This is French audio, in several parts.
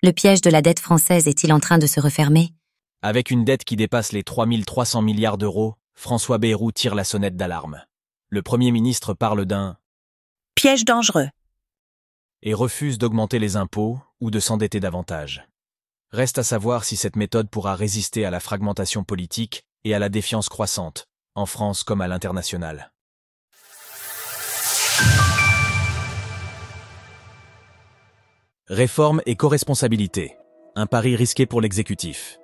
Le piège de la dette française est-il en train de se refermer? Avec une dette qui dépasse les 3 300 milliards d'euros, François Bayrou tire la sonnette d'alarme. Le Premier ministre parle d'un piège dangereux et refuse d'augmenter les impôts ou de s'endetter davantage. Reste à savoir si cette méthode pourra résister à la fragmentation politique et à la défiance croissante, en France comme à l'international. Réforme et coresponsabilité. Un pari risqué pour l'exécutif.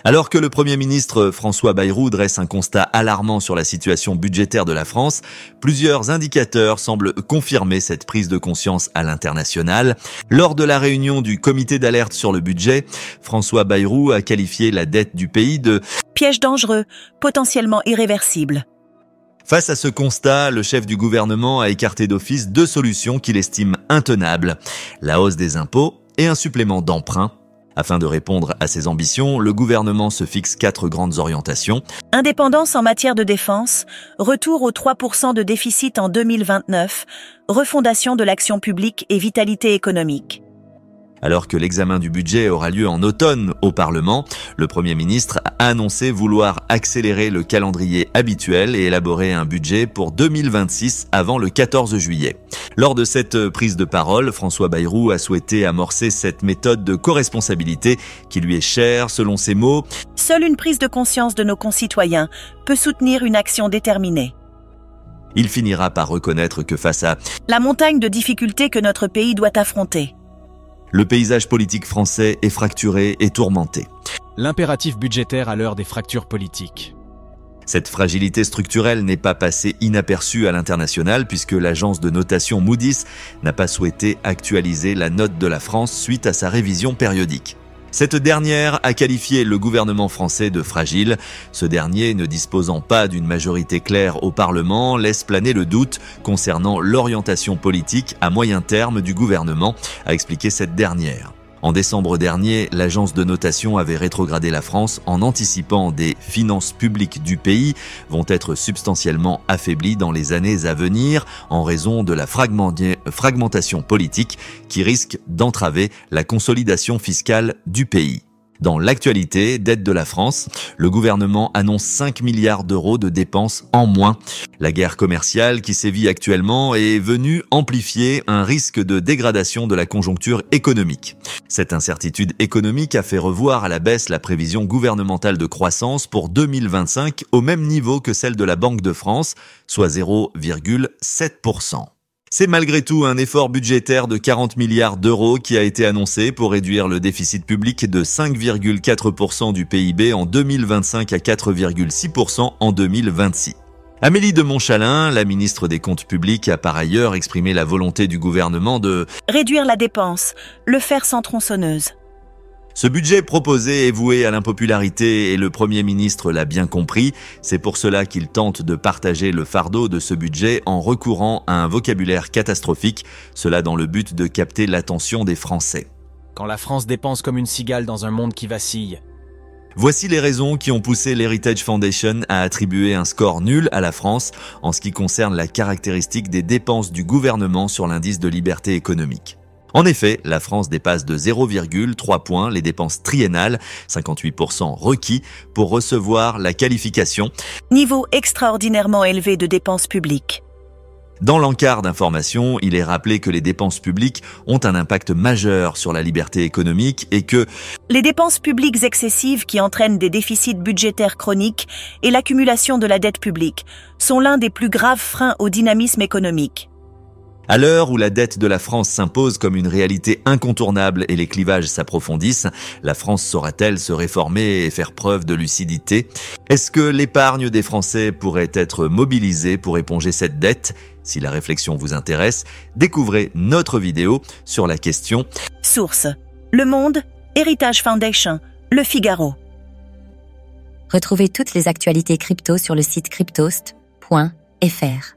Alors que le Premier ministre François Bayrou dresse un constat alarmant sur la situation budgétaire de la France, plusieurs indicateurs semblent confirmer cette prise de conscience à l'international. Lors de la réunion du comité d'alerte sur le budget, François Bayrou a qualifié la dette du pays de piège dangereux, potentiellement irréversible. Face à ce constat, le chef du gouvernement a écarté d'office deux solutions qu'il estime intenables, la hausse des impôts et un supplément d'emprunt. Afin de répondre à ces ambitions, le gouvernement se fixe 4 grandes orientations. Indépendance en matière de défense, retour aux 3% de déficit en 2029, refondation de l'action publique et vitalité économique. Alors que l'examen du budget aura lieu en automne au Parlement, le Premier ministre a annoncé vouloir accélérer le calendrier habituel et élaborer un budget pour 2026 avant le 14 juillet. Lors de cette prise de parole, François Bayrou a souhaité amorcer cette méthode de coresponsabilité qui lui est chère, selon ses mots. Seule une prise de conscience de nos concitoyens peut soutenir une action déterminée. Il finira par reconnaître que face à la montagne de difficultés que notre pays doit affronter, le paysage politique français est fracturé et tourmenté. L'impératif budgétaire à l'heure des fractures politiques. Cette fragilité structurelle n'est pas passée inaperçue à l'international puisque l'agence de notation Moody's n'a pas souhaité actualiser la note de la France suite à sa révision périodique. Cette dernière a qualifié le gouvernement français de fragile. Ce dernier, ne disposant pas d'une majorité claire au Parlement, laisse planer le doute concernant l'orientation politique à moyen terme du gouvernement, a expliqué cette dernière. En décembre dernier, l'agence de notation avait rétrogradé la France en anticipant des finances publiques du pays vont être substantiellement affaiblies dans les années à venir en raison de la fragmentation politique qui risque d'entraver la consolidation fiscale du pays. Dans l'actualité, dette de la France, le gouvernement annonce 5 milliards d'euros de dépenses en moins. La guerre commerciale qui sévit actuellement est venue amplifier un risque de dégradation de la conjoncture économique. Cette incertitude économique a fait revoir à la baisse la prévision gouvernementale de croissance pour 2025 au même niveau que celle de la Banque de France, soit 0,7%. C'est malgré tout un effort budgétaire de 40 milliards d'euros qui a été annoncé pour réduire le déficit public de 5,4% du PIB en 2025 à 4,6% en 2026. Amélie de Montchalin, la ministre des Comptes publics, a par ailleurs exprimé la volonté du gouvernement de réduire la dépense, le faire sans tronçonneuse. Ce budget proposé est voué à l'impopularité et le Premier ministre l'a bien compris. C'est pour cela qu'il tente de partager le fardeau de ce budget en recourant à un vocabulaire catastrophique, cela dans le but de capter l'attention des Français. Quand la France dépense comme une cigale dans un monde qui vacille. Voici les raisons qui ont poussé l'Heritage Foundation à attribuer un score nul à la France en ce qui concerne la caractéristique des dépenses du gouvernement sur l'indice de liberté économique. En effet, la France dépasse de 0,3 points les dépenses triennales, 58% requis, pour recevoir la qualification « Niveau extraordinairement élevé de dépenses publiques ». Dans l'encart d'information, il est rappelé que les dépenses publiques ont un impact majeur sur la liberté économique et que les dépenses publiques excessives qui entraînent des déficits budgétaires chroniques et l'accumulation de la dette publique sont l'un des plus graves freins au dynamisme économique. À l'heure où la dette de la France s'impose comme une réalité incontournable et les clivages s'approfondissent, la France saura-t-elle se réformer et faire preuve de lucidité? Est-ce que l'épargne des Français pourrait être mobilisée pour éponger cette dette? Si la réflexion vous intéresse, découvrez notre vidéo sur la question. Source: Le Monde, Heritage Foundation, Le Figaro. Retrouvez toutes les actualités crypto sur le site cryptost.fr.